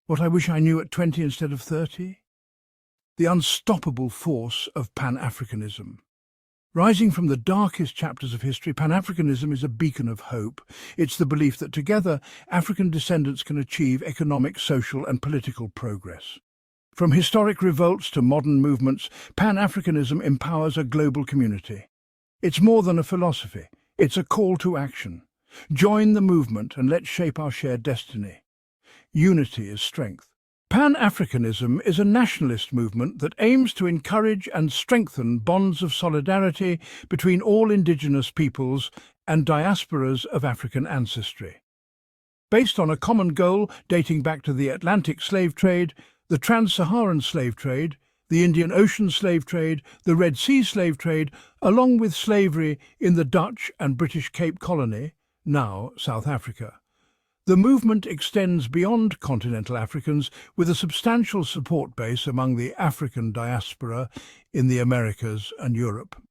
What I wish I knew at 20 instead of 30? The unstoppable force of Pan-Africanism. Rising from the darkest chapters of history, Pan-Africanism is a beacon of hope. It's the belief that together, African descendants can achieve economic, social and political progress. From historic revolts to modern movements, Pan-Africanism empowers a global community. It's more than a philosophy, it's a call to action. Join the movement and let's shape our shared destiny. Unity is strength. Pan-Africanism is a nationalist movement that aims to encourage and strengthen bonds of solidarity between all indigenous peoples and diasporas of African ancestry. Based on a common goal dating back to the Atlantic slave trade, the Trans-Saharan slave trade, the Indian Ocean slave trade, the Red Sea slave trade, along with slavery in the Dutch and British Cape Colony, now South Africa. The movement extends beyond continental Africans with a substantial support base among the African diaspora in the Americas and Europe.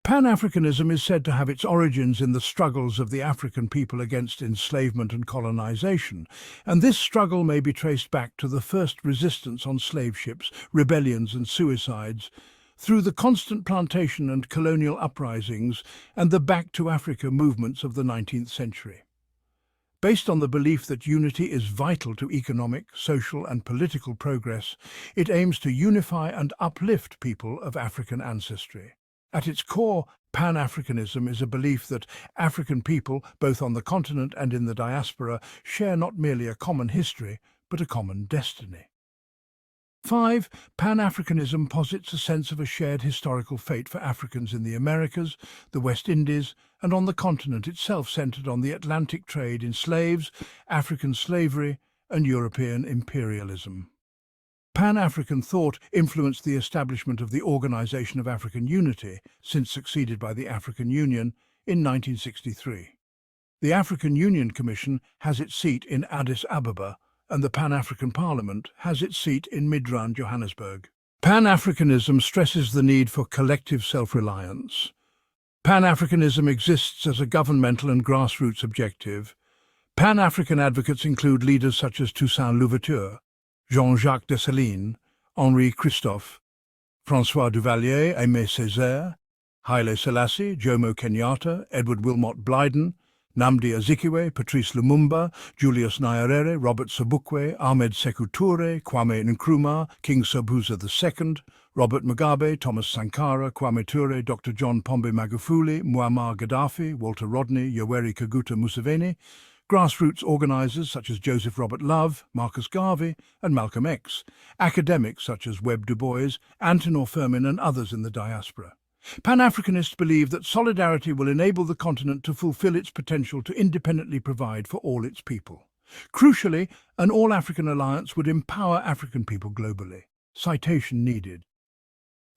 Pan-Africanism is said to have its origins in the struggles of the African people against enslavement and colonization, and this struggle may be traced back to the first resistance on slave ships, rebellions and suicides, through the constant plantation and colonial uprisings and the Back to Africa movements of the 19th century. Based on the belief that unity is vital to economic, social and political progress, it aims to unify and uplift people of African ancestry. At its core, Pan-Africanism is a belief that African people, both on the continent and in the diaspora, share not merely a common history, but a common destiny. 5. Pan-Africanism posits a sense of a shared historical fate for Africans in the Americas, the West Indies, and on the continent itself, centered on the Atlantic trade in slaves, African slavery, and European imperialism. Pan-African thought influenced the establishment of the Organization of African Unity, since succeeded by the African Union in 1963. The African Union Commission has its seat in Addis Ababa, and the Pan-African Parliament has its seat in Midrand, Johannesburg. Pan-Africanism stresses the need for collective self-reliance. Pan-Africanism exists as a governmental and grassroots objective. Pan-African advocates include leaders such as Toussaint Louverture, Jean-Jacques Dessalines, Henri Christophe, François Duvalier, Aimé Césaire, Haile Selassie, Jomo Kenyatta, Edward Wilmot Blyden, Nnamdi Azikiwe, Patrice Lumumba, Julius Nyerere, Robert Sobukwe, Ahmed Sékou Touré, Kwame Nkrumah, King Sobhuza II, Robert Mugabe, Thomas Sankara, Kwame Ture, Dr. John Pombe Magufuli, Muammar Gaddafi, Walter Rodney, Yoweri Kaguta Museveni, grassroots organizers such as Joseph Robert Love, Marcus Garvey, and Malcolm X, academics such as Webb Du Bois, Antenor Firmin, and others in the diaspora. Pan-Africanists believe that solidarity will enable the continent to fulfill its potential to independently provide for all its people. Crucially, an all-African alliance would empower African people globally. Citation needed.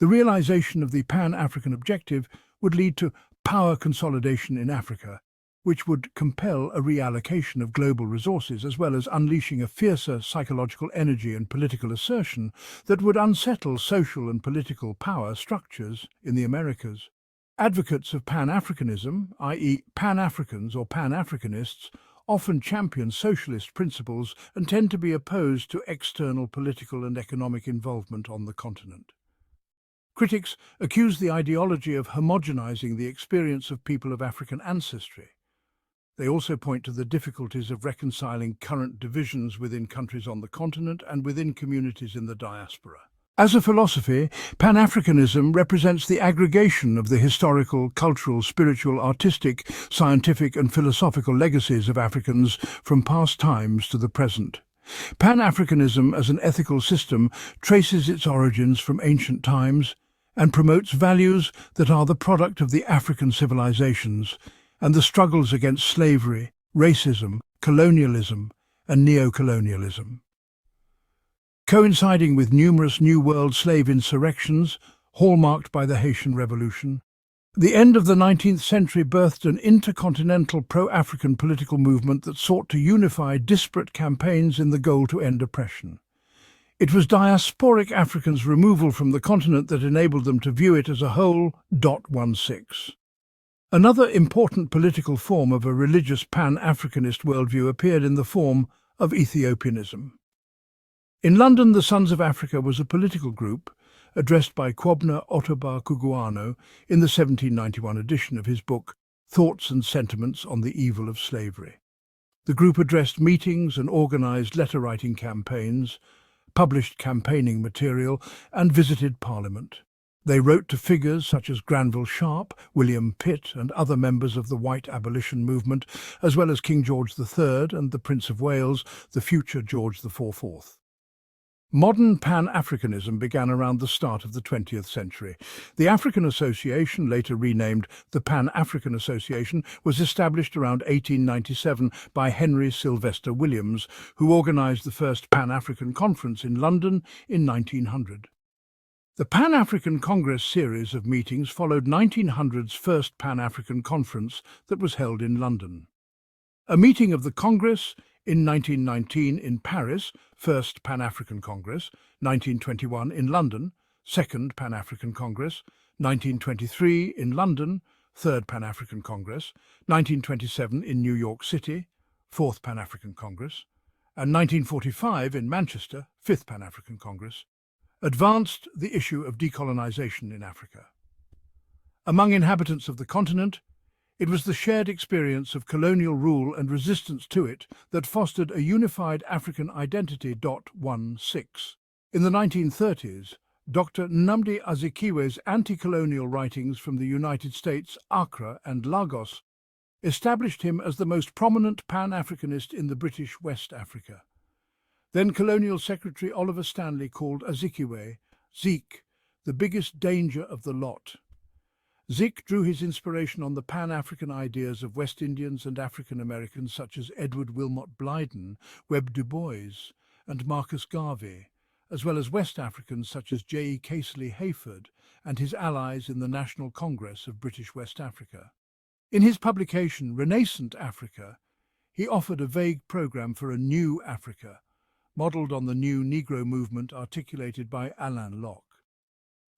The realization of the Pan-African objective would lead to power consolidation in Africa, which would compel a reallocation of global resources as well as unleashing a fiercer psychological energy and political assertion that would unsettle social and political power structures in the Americas. Advocates of Pan-Africanism, i.e. Pan-Africans or Pan-Africanists, often champion socialist principles and tend to be opposed to external political and economic involvement on the continent. Critics accuse the ideology of homogenizing the experience of people of African ancestry. They also point to the difficulties of reconciling current divisions within countries on the continent and within communities in the diaspora. As a philosophy, Pan-Africanism represents the aggregation of the historical, cultural, spiritual, artistic, scientific and philosophical legacies of Africans from past times to the present. Pan-Africanism as an ethical system traces its origins from ancient times and promotes values that are the product of the African civilizations and the struggles against slavery, racism, colonialism, and neo-colonialism. Coinciding with numerous New World slave insurrections, hallmarked by the Haitian Revolution, the end of the 19th century birthed an intercontinental pro-African political movement that sought to unify disparate campaigns in the goal to end oppression. It was diasporic Africans' removal from the continent that enabled them to view it as a whole. 16. Another important political form of a religious Pan-Africanist worldview appeared in the form of Ethiopianism. In London, the Sons of Africa was a political group addressed by Kwabena Ottobah Cugoano in the 1791 edition of his book Thoughts and Sentiments on the Evil of Slavery. The group addressed meetings and organised letter-writing campaigns, published campaigning material, and visited Parliament. They wrote to figures such as Granville Sharp, William Pitt, and other members of the white abolition movement, as well as King George III and the Prince of Wales, the future George IV. Modern Pan-Africanism began around the start of the 20th century. The African Association, later renamed the Pan-African Association, was established around 1897 by Henry Sylvester Williams, who organised the first Pan-African Conference in London in 1900. The Pan-African Congress series of meetings followed 1900's first Pan-African Conference that was held in London. A meeting of the Congress in 1919 in Paris, First Pan-African Congress, 1921 in London, Second Pan-African Congress, 1923 in London, Third Pan-African Congress, 1927 in New York City, Fourth Pan-African Congress, and 1945 in Manchester, Fifth Pan-African Congress, advanced the issue of decolonization in Africa. Among inhabitants of the continent, it was the shared experience of colonial rule and resistance to it that fostered a unified African identity. 16. In the 1930s, Dr. Nnamdi Azikiwe's anti-colonial writings from the United States, Accra and Lagos established him as the most prominent Pan-Africanist in the British West Africa. Then Colonial Secretary Oliver Stanley called Azikiwe, Zeke, the biggest danger of the lot. Zeke drew his inspiration on the Pan-African ideas of West Indians and African Americans such as Edward Wilmot Blyden, Webb Du Bois, and Marcus Garvey, as well as West Africans such as J. E. Casely Hayford and his allies in the National Congress of British West Africa. In his publication Renascent Africa, he offered a vague program for a new Africa, modelled on the new Negro movement articulated by Alain Locke.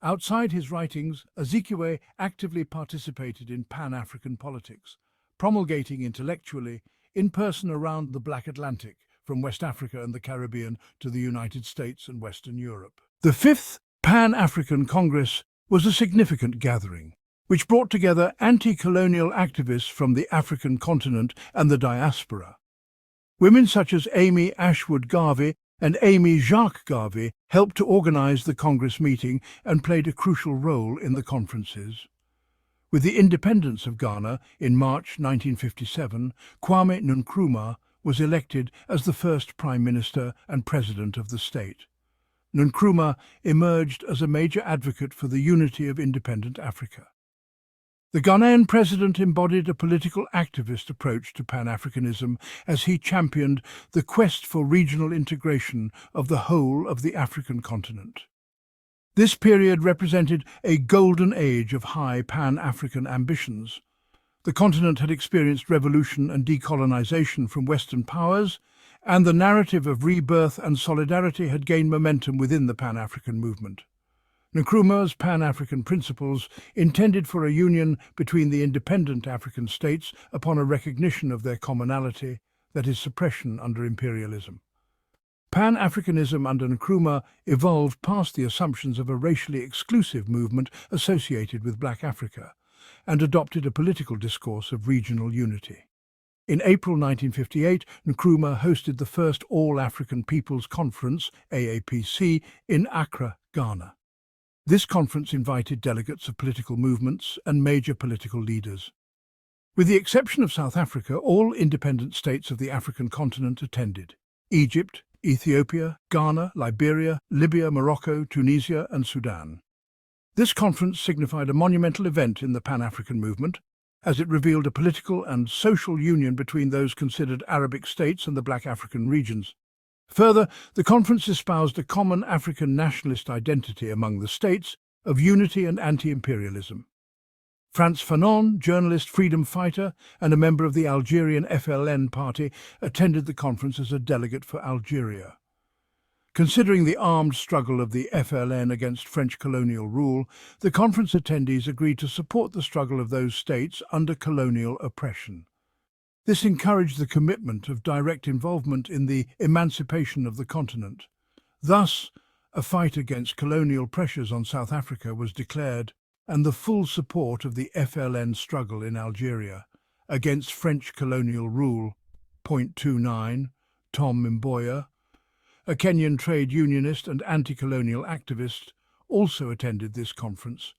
Outside his writings, Azikiwe actively participated in Pan-African politics, promulgating intellectually, in person around the Black Atlantic, from West Africa and the Caribbean to the United States and Western Europe. The Fifth Pan-African Congress was a significant gathering, which brought together anti-colonial activists from the African continent and the diaspora. Women such as Amy Ashwood Garvey and Amy Jacques Garvey helped to organise the Congress meeting and played a crucial role in the conferences. With the independence of Ghana in March 1957, Kwame Nkrumah was elected as the first Prime Minister and President of the state. Nkrumah emerged as a major advocate for the unity of independent Africa. The Ghanaian president embodied a political activist approach to Pan-Africanism as he championed the quest for regional integration of the whole of the African continent. This period represented a golden age of high Pan-African ambitions. The continent had experienced revolution and decolonization from Western powers, and the narrative of rebirth and solidarity had gained momentum within the Pan-African movement. Nkrumah's Pan-African principles intended for a union between the independent African states upon a recognition of their commonality, that is, suppression under imperialism. Pan-Africanism under Nkrumah evolved past the assumptions of a racially exclusive movement associated with Black Africa, and adopted a political discourse of regional unity. In April 1958, Nkrumah hosted the first All-African Peoples Conference, AAPC, in Accra, Ghana. This conference invited delegates of political movements and major political leaders. With the exception of South Africa, all independent states of the African continent attended: Egypt, Ethiopia, Ghana, Liberia, Libya, Morocco, Tunisia, and Sudan. This conference signified a monumental event in the Pan-African movement, as it revealed a political and social union between those considered Arabic states and the Black African regions. Further, the conference espoused a common African nationalist identity among the states of unity and anti-imperialism. Frantz Fanon, journalist, freedom fighter, and a member of the Algerian FLN party, attended the conference as a delegate for Algeria. Considering the armed struggle of the FLN against French colonial rule, the conference attendees agreed to support the struggle of those states under colonial oppression. This encouraged the commitment of direct involvement in the emancipation of the continent. Thus, a fight against colonial pressures on South Africa was declared, and the full support of the FLN struggle in Algeria against French colonial rule. Point 29, Tom Mboya, a Kenyan trade unionist and anti-colonial activist, also attended this conference.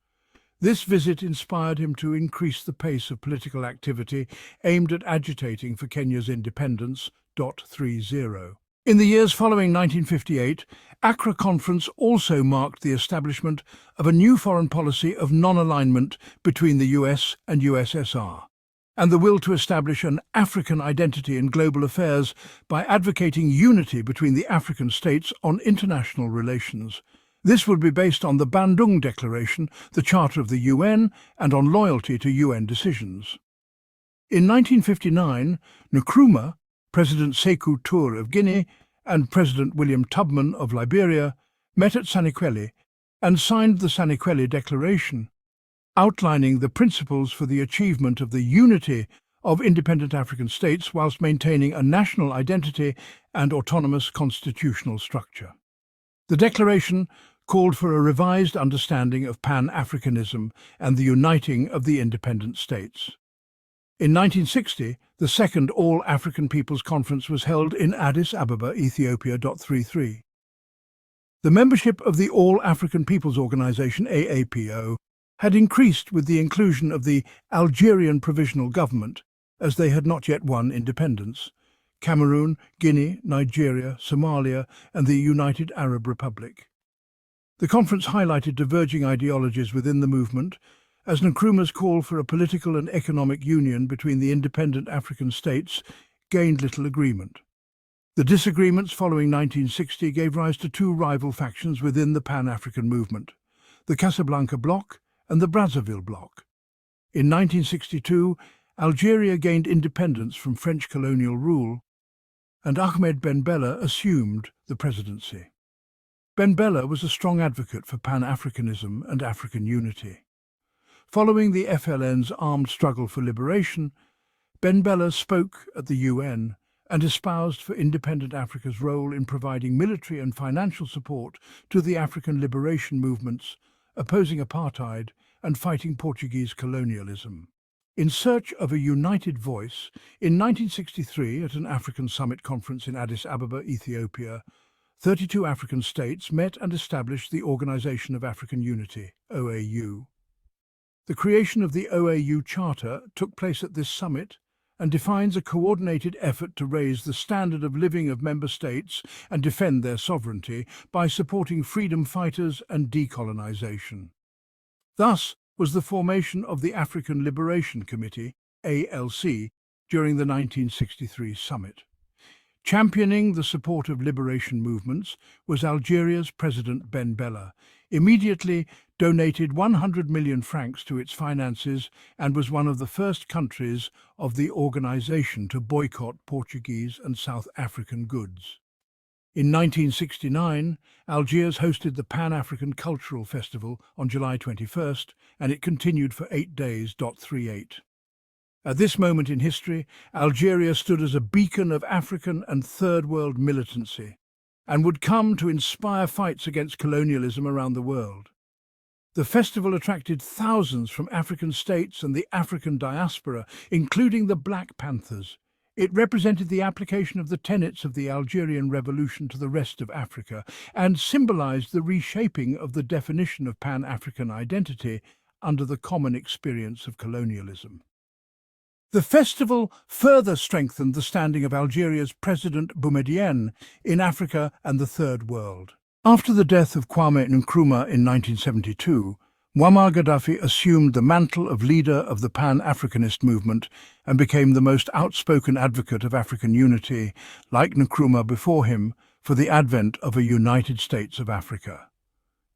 This visit inspired him to increase the pace of political activity aimed at agitating for Kenya's independence. 30. In the years following 1958, Accra Conference also marked the establishment of a new foreign policy of non-alignment between the US and USSR, and the will to establish an African identity in global affairs by advocating unity between the African states on international relations. This would be based on the Bandung Declaration, the Charter of the UN, and on loyalty to UN decisions. In 1959, Nkrumah, President Sékou Touré of Guinea, and President William Tubman of Liberia met at Saniquelli and signed the Saniquelli Declaration, outlining the principles for the achievement of the unity of independent African states whilst maintaining a national identity and autonomous constitutional structure. The declaration called for a revised understanding of Pan-Africanism and the uniting of the independent states. In 1960, the second All-African Peoples Conference was held in Addis Ababa, Ethiopia. 33. The membership of the All-African Peoples Organization, AAPO, had increased with the inclusion of the Algerian Provisional Government, as they had not yet won independence, Cameroon, Guinea, Nigeria, Somalia, and the United Arab Republic. The conference highlighted diverging ideologies within the movement, as Nkrumah's call for a political and economic union between the independent African states gained little agreement. The disagreements following 1960 gave rise to two rival factions within the Pan-African movement, the Casablanca Bloc and the Brazzaville Bloc. In 1962, Algeria gained independence from French colonial rule, and Ahmed Ben Bella assumed the presidency. Ben Bella was a strong advocate for Pan-Africanism and African unity. Following the FLN's armed struggle for liberation, Ben Bella spoke at the UN and espoused for independent Africa's role in providing military and financial support to the African liberation movements, opposing apartheid and fighting Portuguese colonialism. In search of a united voice, in 1963 at an African Summit conference in Addis Ababa, Ethiopia, 32 African states met and established the Organization of African Unity, OAU. The creation of the OAU Charter took place at this summit and defines a coordinated effort to raise the standard of living of member states and defend their sovereignty by supporting freedom fighters and decolonization. Thus was the formation of the African Liberation Committee, ALC, during the 1963 summit. Championing the support of liberation movements was Algeria's President Ben Bella, immediately donated 100 million francs to its finances and was one of the first countries of the organization to boycott Portuguese and South African goods. In 1969, Algiers hosted the Pan-African Cultural Festival on July 21st, and it continued for 8 days. 38. At this moment in history, Algeria stood as a beacon of African and Third World militancy, and would come to inspire fights against colonialism around the world. The festival attracted thousands from African states and the African diaspora, including the Black Panthers. It represented the application of the tenets of the Algerian Revolution to the rest of Africa, and symbolized the reshaping of the definition of Pan-African identity under the common experience of colonialism. The festival further strengthened the standing of Algeria's President Boumediene in Africa and the Third World. After the death of Kwame Nkrumah in 1972, Muammar Gaddafi assumed the mantle of leader of the Pan-Africanist movement and became the most outspoken advocate of African unity, like Nkrumah before him, for the advent of a United States of Africa.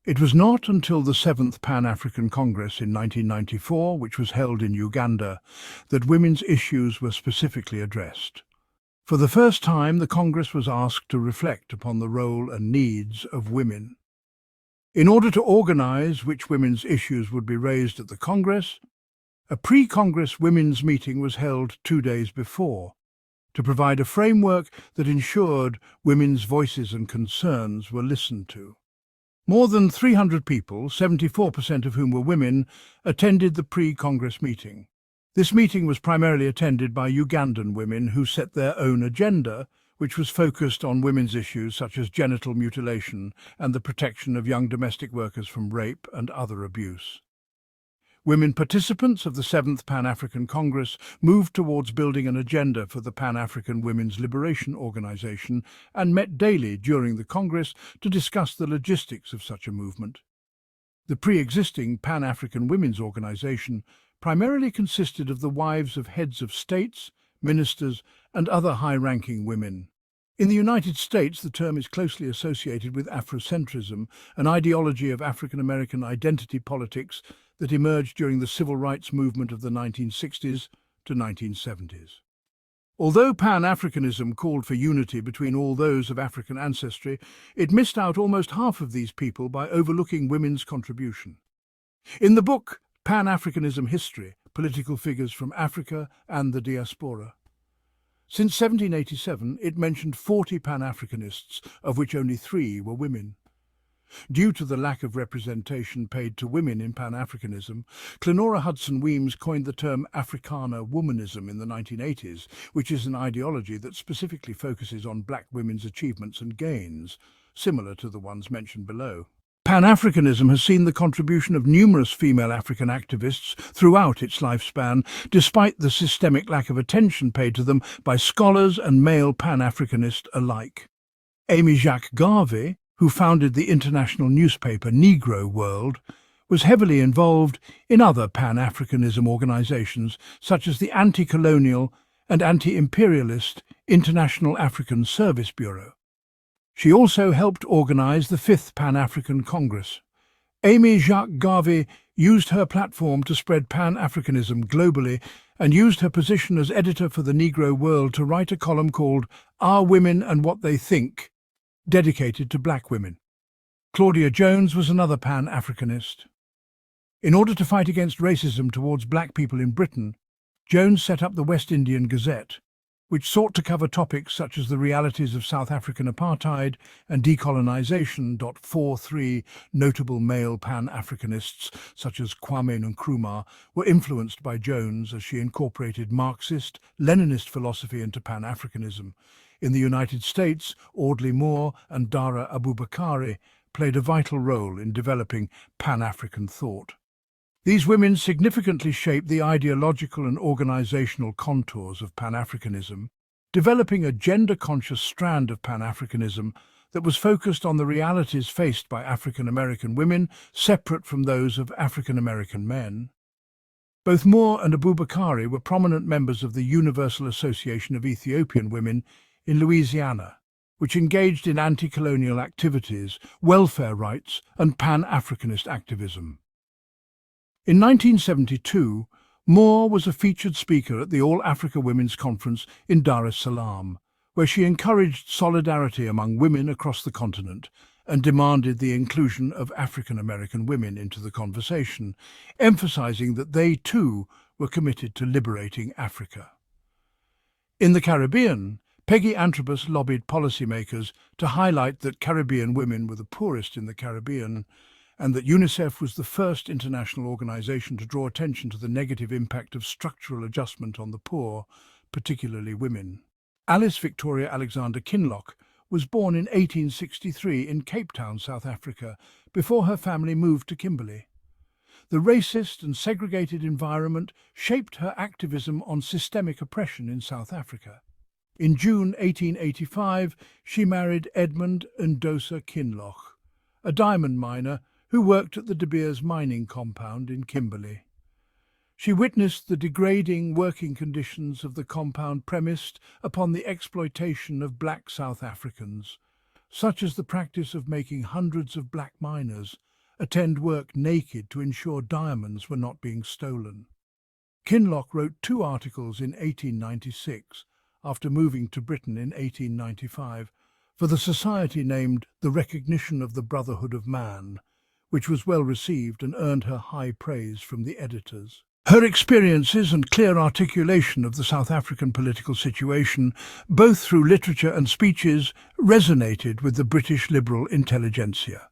It was not until the 7th Pan-African Congress in 1994, which was held in Uganda, that women's issues were specifically addressed. For the first time, the Congress was asked to reflect upon the role and needs of women. In order to organize which women's issues would be raised at the Congress, a pre-Congress women's meeting was held 2 days before. to provide a framework that ensured women's voices and concerns were listened to. More than 300 people, 74% of whom were women, attended the pre-Congress meeting. This meeting was primarily attended by Ugandan women who set their own agenda, which was focused on women's issues such as genital mutilation and the protection of young domestic workers from rape and other abuse. Women participants of the 7th Pan-African Congress moved towards building an agenda for the Pan-African Women's Liberation Organization and met daily during the Congress to discuss the logistics of such a movement. The pre-existing Pan-African Women's Organization primarily consisted of the wives of heads of states, ministers, and other high-ranking women. In the United States, the term is closely associated with Afrocentrism, an ideology of African-American identity politics that emerged during the civil rights movement of the 1960s to 1970s. Although Pan-Africanism called for unity between all those of African ancestry, it missed out almost half of these people by overlooking women's contribution. In the book Pan-Africanism History, Political Figures from Africa and the Diaspora, since 1787, it mentioned 40 Pan-Africanists, of which only 3 were women. Due to the lack of representation paid to women in Pan-Africanism, Clenora Hudson Weems coined the term Afrikaner womanism in the 1980s, which is an ideology that specifically focuses on black women's achievements and gains, similar to the ones mentioned below. Pan-Africanism has seen the contribution of numerous female African activists throughout its lifespan, despite the systemic lack of attention paid to them by scholars and male Pan-Africanists alike. Amy Jacques Garvey, who founded the international newspaper Negro World, was heavily involved in other Pan-Africanism organizations such as the anti-colonial and anti-imperialist International African Service Bureau. She also helped organize the 5th Pan-African Congress. Amy Jacques Garvey used her platform to spread Pan-Africanism globally and used her position as editor for the Negro World to write a column called Our Women and What They Think, dedicated to black women. Claudia Jones was another Pan-Africanist. In order to fight against racism towards black people in Britain, Jones set up the West Indian Gazette, which sought to cover topics such as the realities of South African apartheid and decolonization. 43 notable male Pan-Africanists, such as Kwame Nkrumah, were influenced by Jones as she incorporated Marxist, Leninist philosophy into Pan-Africanism. In the United States, Audley Moore and Dara Abubakari played a vital role in developing Pan-African thought. These women significantly shaped the ideological and organizational contours of Pan-Africanism, developing a gender-conscious strand of Pan-Africanism that was focused on the realities faced by African-American women, separate from those of African-American men. Both Moore and Abubakari were prominent members of the Universal Association of Ethiopian Women in Louisiana, which engaged in anti-colonial activities, welfare rights, and Pan-Africanist activism. In 1972, Moore was a featured speaker at the All-Africa Women's Conference in Dar es Salaam, where she encouraged solidarity among women across the continent and demanded the inclusion of African-American women into the conversation, emphasizing that they too were committed to liberating Africa. In the Caribbean, Peggy Antrobus lobbied policymakers to highlight that Caribbean women were the poorest in the Caribbean, and that UNICEF was the first international organization to draw attention to the negative impact of structural adjustment on the poor, particularly women. Alice Victoria Alexander Kinloch was born in 1863 in Cape Town, South Africa, before her family moved to Kimberley. The racist and segregated environment shaped her activism on systemic oppression in South Africa. In June 1885, she married Edmund Ndosa Kinloch, a diamond miner who worked at the De Beers mining compound in Kimberley. She witnessed the degrading working conditions of the compound premised upon the exploitation of black South Africans, such as the practice of making hundreds of black miners attend work naked to ensure diamonds were not being stolen. Kinloch wrote 2 articles in 1896, after moving to Britain in 1895, for the society named The Recognition of the Brotherhood of Man, which was well received and earned her high praise from the editors. Her experiences and clear articulation of the South African political situation, both through literature and speeches, resonated with the British liberal intelligentsia.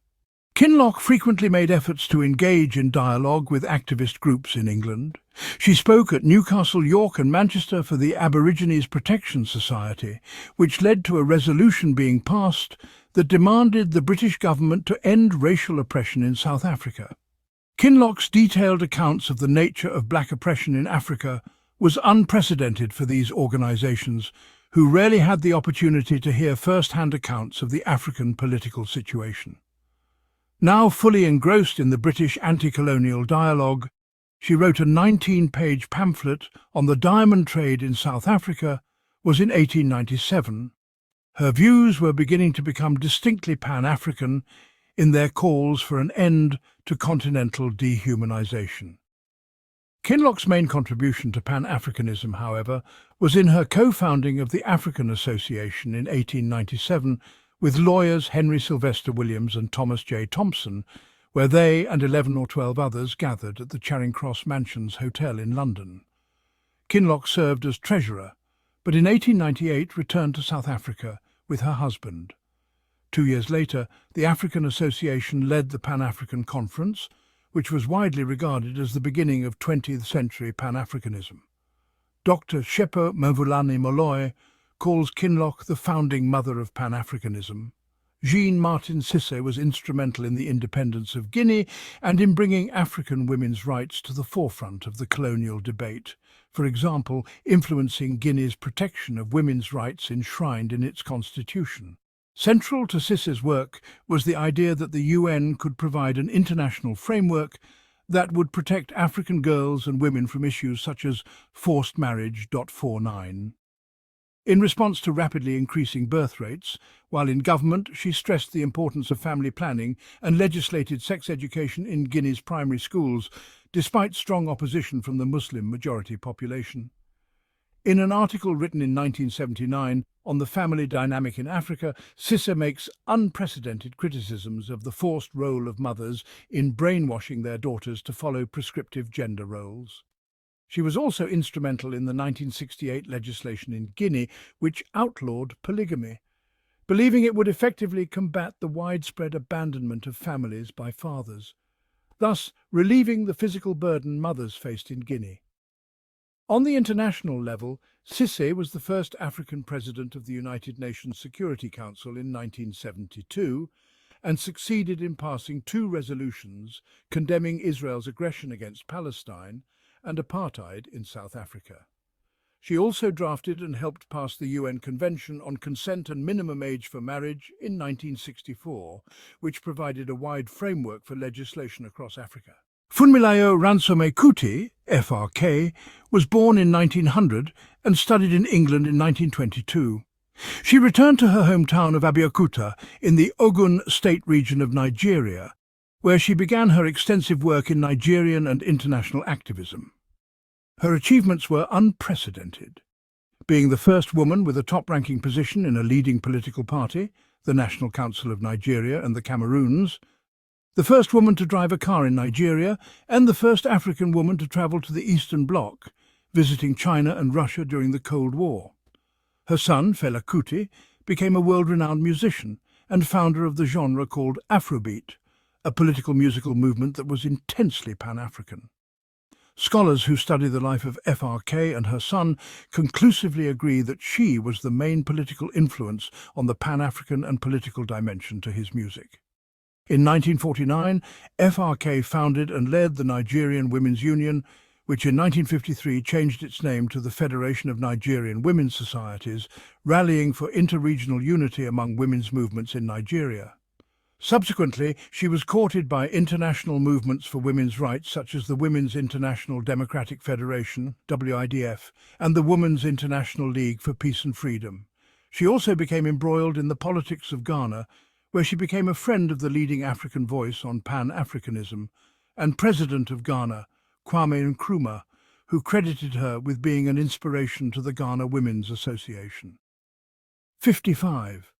Kinloch frequently made efforts to engage in dialogue with activist groups in England. She spoke at Newcastle, York and Manchester for the Aborigines Protection Society, which led to a resolution being passed that demanded the British government to end racial oppression in South Africa. Kinloch's detailed accounts of the nature of black oppression in Africa was unprecedented for these organisations, who rarely had the opportunity to hear first-hand accounts of the African political situation. Now fully engrossed in the British anti-colonial dialogue, she wrote a 19-page pamphlet on the diamond trade in South Africa was in 1897. Her views were beginning to become distinctly Pan-African in their calls for an end to continental dehumanization. Kinloch's main contribution to Pan-Africanism, however, was in her co-founding of the African Association in 1897 with lawyers Henry Sylvester Williams and Thomas J. Thompson, where they and 11 or 12 others gathered at the Charing Cross Mansions Hotel in London. Kinloch served as treasurer, but in 1898 returned to South Africa with her husband. 2 years later, the African Association led the Pan-African Conference, which was widely regarded as the beginning of 20th century Pan-Africanism. Dr. Shepo Mavulani Molloy calls Kinloch the founding mother of Pan-Africanism. Jean-Martin Cissé was instrumental in the independence of Guinea and in bringing African women's rights to the forefront of the colonial debate, for example, influencing Guinea's protection of women's rights enshrined in its constitution. Central to Cissé's work was the idea that the UN could provide an international framework that would protect African girls and women from issues such as forced marriage. 49. In response to rapidly increasing birth rates, while in government she stressed the importance of family planning and legislated sex education in Guinea's primary schools, despite strong opposition from the Muslim-majority population. In an article written in 1979 on the family dynamic in Africa, Cissé makes unprecedented criticisms of the forced role of mothers in brainwashing their daughters to follow prescriptive gender roles. She was also instrumental in the 1968 legislation in Guinea, which outlawed polygamy, believing it would effectively combat the widespread abandonment of families by fathers, thus relieving the physical burden mothers faced in Guinea. On the international level, Cissé was the first African president of the United Nations Security Council in 1972 and succeeded in passing 2 resolutions condemning Israel's aggression against Palestine and apartheid in South Africa. She also drafted and helped pass the UN Convention on Consent and Minimum Age for Marriage in 1964, which provided a wide framework for legislation across Africa. Funmilayo Ransome-Kuti, FRK, was born in 1900 and studied in England in 1922. She returned to her hometown of Abeokuta in the Ogun State region of Nigeria, where she began her extensive work in Nigerian and international activism. Her achievements were unprecedented, being the first woman with a top-ranking position in a leading political party, the National Council of Nigeria and the Cameroons, the first woman to drive a car in Nigeria, and the first African woman to travel to the Eastern Bloc, visiting China and Russia during the Cold War. Her son, Fela Kuti, became a world-renowned musician and founder of the genre called Afrobeat, a political musical movement that was intensely Pan-African. Scholars who study the life of FRK and her son conclusively agree that she was the main political influence on the Pan-African and political dimension to his music. In 1949, FRK founded and led the Nigerian Women's Union, which in 1953 changed its name to the Federation of Nigerian Women's Societies, rallying for interregional unity among women's movements in Nigeria. Subsequently, she was courted by international movements for women's rights such as the Women's International Democratic Federation, WIDF, and the Women's International League for Peace and Freedom. She also became embroiled in the politics of Ghana, where she became a friend of the leading African voice on Pan-Africanism, and President of Ghana, Kwame Nkrumah, who credited her with being an inspiration to the Ghana Women's Association. 55.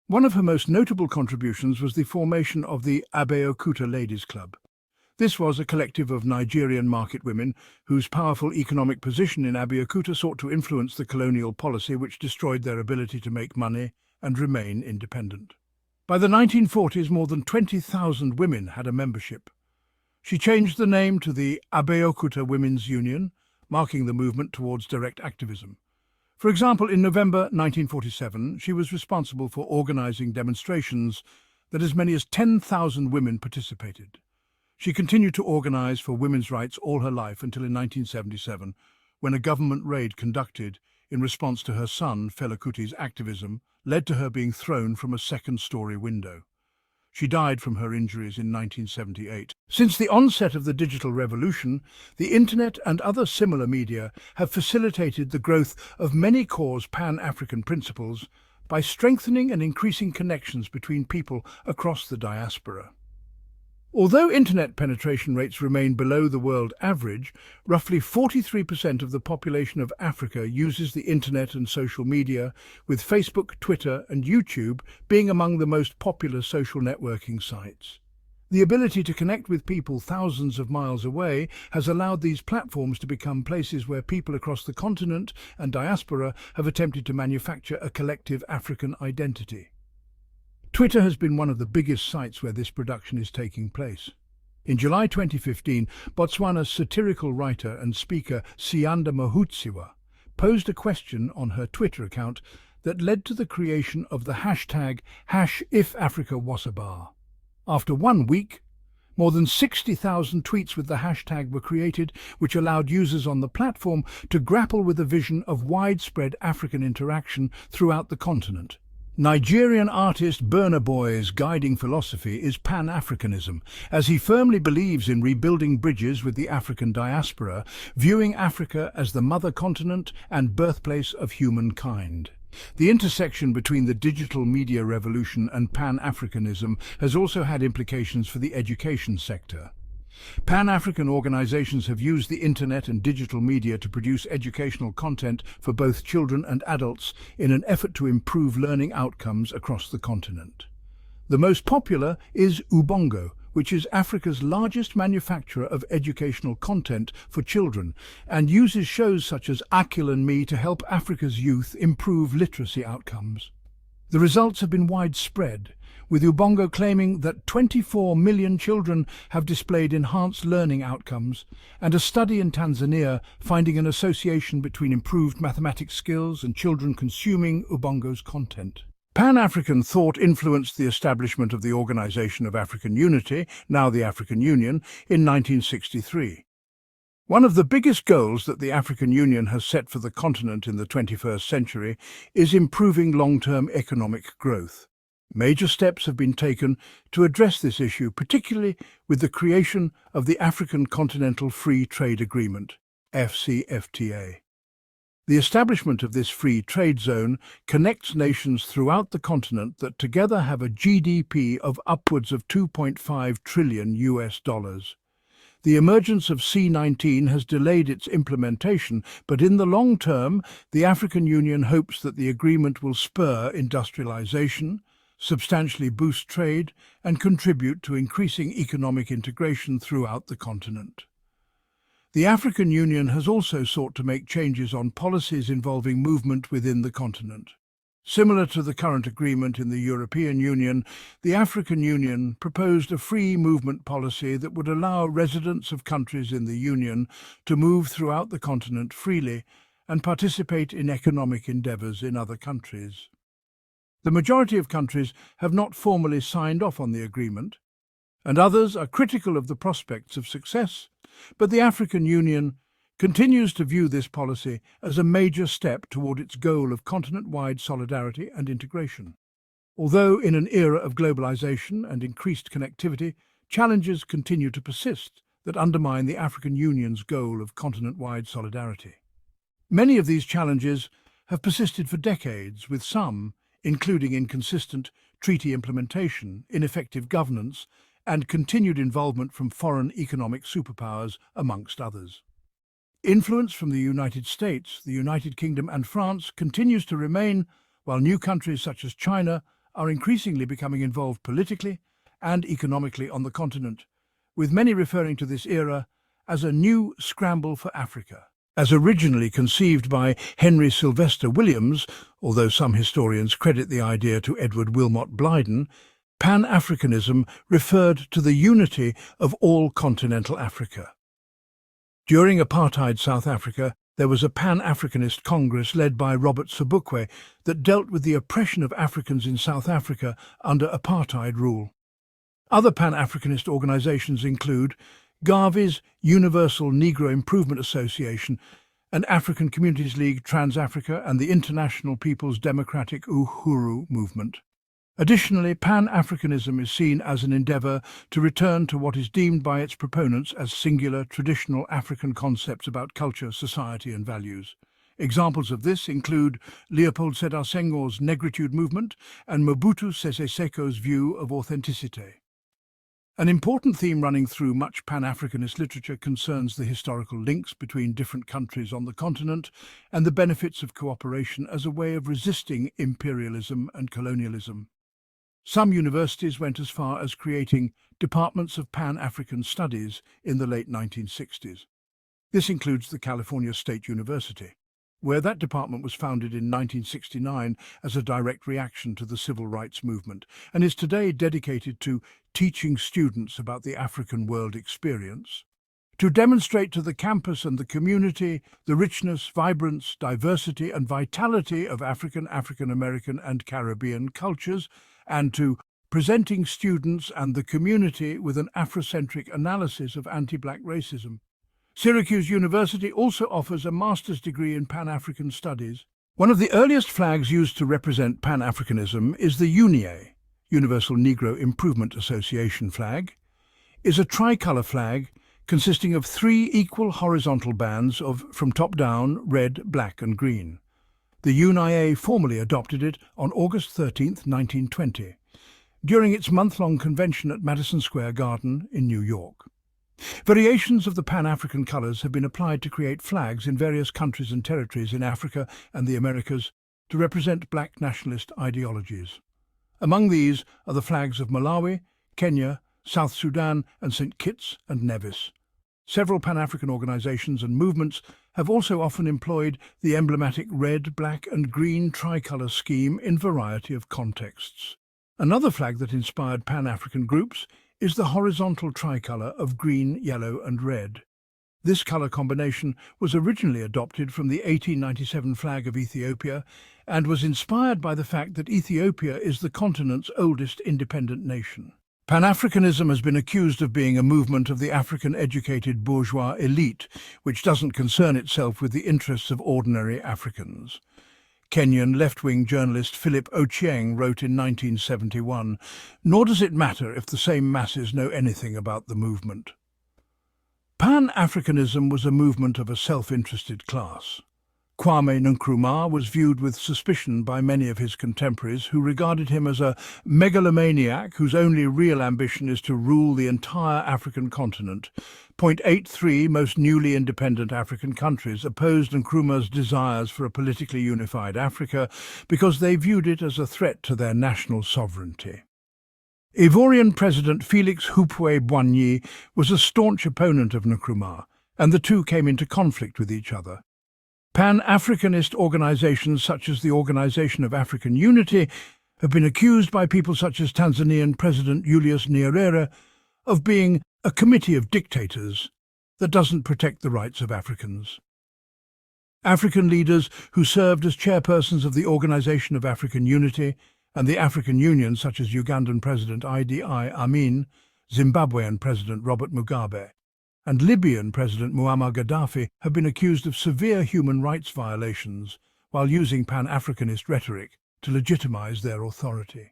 One of her most notable contributions was the formation of the Abeokuta Ladies Club. This was a collective of Nigerian market women whose powerful economic position in Abeokuta sought to influence the colonial policy which destroyed their ability to make money and remain independent. By the 1940s, more than 20,000 women had a membership. She changed the name to the Abeokuta Women's Union, marking the movement towards direct activism. For example, in November 1947, she was responsible for organizing demonstrations that as many as 10,000 women participated. She continued to organize for women's rights all her life until in 1977, when a government raid conducted in response to her son Fela Kuti's activism led to her being thrown from a second-story window. She died from her injuries in 1978. Since the onset of the digital revolution, the Internet and other similar media have facilitated the growth of many core Pan-African principles by strengthening and increasing connections between people across the diaspora. Although Internet penetration rates remain below the world average, roughly 43% of the population of Africa uses the Internet and social media, with Facebook, Twitter and YouTube being among the most popular social networking sites. The ability to connect with people thousands of miles away has allowed these platforms to become places where people across the continent and diaspora have attempted to manufacture a collective African identity. Twitter has been one of the biggest sites where this production is taking place. In July 2015, Botswana's satirical writer and speaker Siyanda Mahutsiwa posed a question on her Twitter account that led to the creation of the hashtag #IfAfricaWasAbar. After 1 week, more than 60,000 tweets with the hashtag were created, which allowed users on the platform to grapple with a vision of widespread African interaction throughout the continent. Nigerian artist Burna Boy's guiding philosophy is Pan-Africanism, as he firmly believes in rebuilding bridges with the African diaspora, viewing Africa as the mother continent and birthplace of humankind. The intersection between the digital media revolution and Pan-Africanism has also had implications for the education sector. Pan-African organizations have used the internet and digital media to produce educational content for both children and adults in an effort to improve learning outcomes across the continent. The most popular is Ubongo, which is Africa's largest manufacturer of educational content for children and uses shows such as Akil and Me to help Africa's youth improve literacy outcomes. The results have been widespread, with Ubongo claiming that 24 million children have displayed enhanced learning outcomes, and a study in Tanzania finding an association between improved mathematics skills and children consuming Ubongo's content. Pan-African thought influenced the establishment of the Organization of African Unity, now the African Union, in 1963. One of the biggest goals that the African Union has set for the continent in the 21st century is improving long-term economic growth. Major steps have been taken to address this issue, particularly with the creation of the African Continental Free Trade Agreement, AfCFTA. The establishment of this free trade zone connects nations throughout the continent that together have a GDP of upwards of $2.5 trillion. The emergence of C-19 has delayed its implementation, but in the long term, the African Union hopes that the agreement will spur industrialization, substantially boost trade, and contribute to increasing economic integration throughout the continent. The African Union has also sought to make changes on policies involving movement within the continent. Similar to the current agreement in the European Union, the African Union proposed a free movement policy that would allow residents of countries in the Union to move throughout the continent freely and participate in economic endeavours in other countries. The majority of countries have not formally signed off on the agreement, and others are critical of the prospects of success, but the African Union continues to view this policy as a major step toward its goal of continent-wide solidarity and integration. Although in an era of globalization and increased connectivity, challenges continue to persist that undermine the African Union's goal of continent-wide solidarity. Many of these challenges have persisted for decades, with some including inconsistent treaty implementation, ineffective governance, and continued involvement from foreign economic superpowers, amongst others. Influence from the United States, the United Kingdom and France continues to remain, while new countries such as China are increasingly becoming involved politically and economically on the continent, with many referring to this era as a new scramble for Africa. As originally conceived by Henry Sylvester Williams, although some historians credit the idea to Edward Wilmot Blyden, Pan-Africanism referred to the unity of all continental Africa. During apartheid South Africa, there was a Pan-Africanist Congress led by Robert Sobukwe that dealt with the oppression of Africans in South Africa under apartheid rule. Other Pan-Africanist organizations include Garvey's Universal Negro Improvement Association and African Communities League Trans-Africa and the International People's Democratic Uhuru Movement. Additionally, Pan-Africanism is seen as an endeavour to return to what is deemed by its proponents as singular, traditional African concepts about culture, society and values. Examples of this include Leopold Sedar Senghor's Negritude movement and Mobutu Sese Seko's view of authenticity. An important theme running through much Pan-Africanist literature concerns the historical links between different countries on the continent and the benefits of cooperation as a way of resisting imperialism and colonialism. Some universities went as far as creating departments of Pan-African studies in the late 1960s. This includes the California State University, where that department was founded in 1969 as a direct reaction to the civil rights movement and is today dedicated to teaching students about the African world experience, to demonstrate to the campus and the community the richness, vibrance, diversity and vitality of African, African American and Caribbean cultures, and to presenting students and the community with an Afrocentric analysis of anti-black racism. Syracuse University also offers a master's degree in Pan-African Studies. One of the earliest flags used to represent Pan-Africanism is the UNIA, Universal Negro Improvement Association flag, is a tricolour flag consisting of 3 equal horizontal bands of, from top down, red, black and green. The UNIA formally adopted it on August 13, 1920, during its month-long convention at Madison Square Garden in New York. Variations of the Pan-African colours have been applied to create flags in various countries and territories in Africa and the Americas to represent black nationalist ideologies. Among these are the flags of Malawi, Kenya, South Sudan and St. Kitts and Nevis. Several Pan-African organisations and movements have also often employed the emblematic red, black and green tricolour scheme in variety of contexts. Another flag that inspired Pan-African groups is the horizontal tricolour of green, yellow and red. This colour combination was originally adopted from the 1897 flag of Ethiopia and was inspired by the fact that Ethiopia is the continent's oldest independent nation. Pan-Africanism has been accused of being a movement of the African-educated bourgeois elite, which doesn't concern itself with the interests of ordinary Africans. Kenyan left-wing journalist Philip Ochieng wrote in 1971, "Nor does it matter if the same masses know anything about the movement." Pan-Africanism was a movement of a self-interested class. Kwame Nkrumah was viewed with suspicion by many of his contemporaries who regarded him as a megalomaniac whose only real ambition is to rule the entire African continent. 0.83 most newly independent African countries opposed Nkrumah's desires for a politically unified Africa because they viewed it as a threat to their national sovereignty. Ivorian President Félix Houphouët-Boigny was a staunch opponent of Nkrumah, and the two came into conflict with each other. Pan-Africanist organisations such as the Organisation of African Unity have been accused by people such as Tanzanian President Julius Nyerere of being a committee of dictators that doesn't protect the rights of Africans. African leaders who served as chairpersons of the Organisation of African Unity and the African Union, such as Ugandan President Idi Amin, Zimbabwean President Robert Mugabe, and Libyan President Muammar Gaddafi, have been accused of severe human rights violations while using Pan-Africanist rhetoric to legitimize their authority.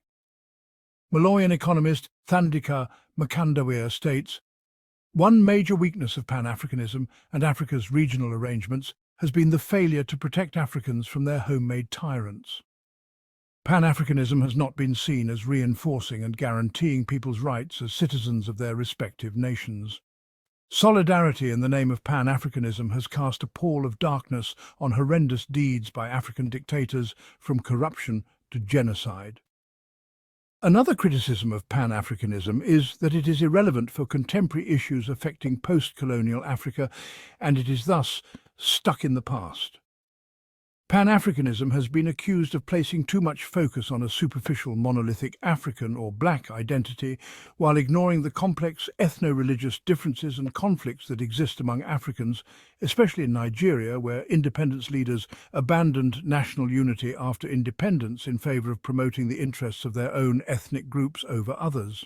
Malawian economist Thandika Mkandawire states, "One major weakness of Pan-Africanism and Africa's regional arrangements has been the failure to protect Africans from their homemade tyrants. Pan-Africanism has not been seen as reinforcing and guaranteeing people's rights as citizens of their respective nations. Solidarity in the name of Pan-Africanism has cast a pall of darkness on horrendous deeds by African dictators, from corruption to genocide." Another criticism of Pan-Africanism is that it is irrelevant for contemporary issues affecting post-colonial Africa, and it is thus stuck in the past. Pan-Africanism has been accused of placing too much focus on a superficial monolithic African or black identity, while ignoring the complex ethno-religious differences and conflicts that exist among Africans, especially in Nigeria, where independence leaders abandoned national unity after independence in favour of promoting the interests of their own ethnic groups over others.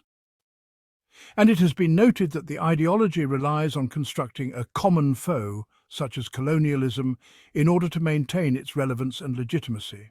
And it has been noted that the ideology relies on constructing a common foe, such as colonialism, in order to maintain its relevance and legitimacy.